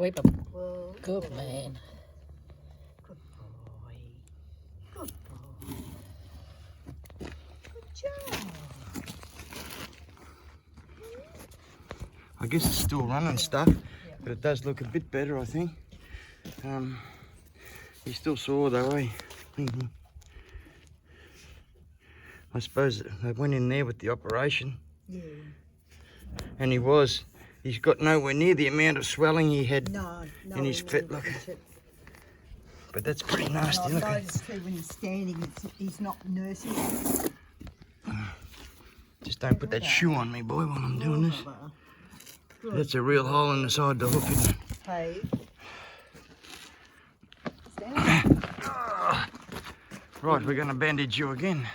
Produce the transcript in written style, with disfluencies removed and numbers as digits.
Sweep him. Well, Good man. good boy. Good boy. Good job. I guess it's still running stuff, but it does look a bit better, I think. He's still sore though, eh? I suppose they went in there with the operation. Yeah. And he's got nowhere near the amount of swelling he had in his foot, look. But that's pretty nasty, I've look. noticed too when he's standing, he's not nursing. Just don't put that shoe on me, boy, while I'm doing this. That's a real hole in the side of the hoof, isn't it? Hey. Stand up. Right, we're going to bandage you again.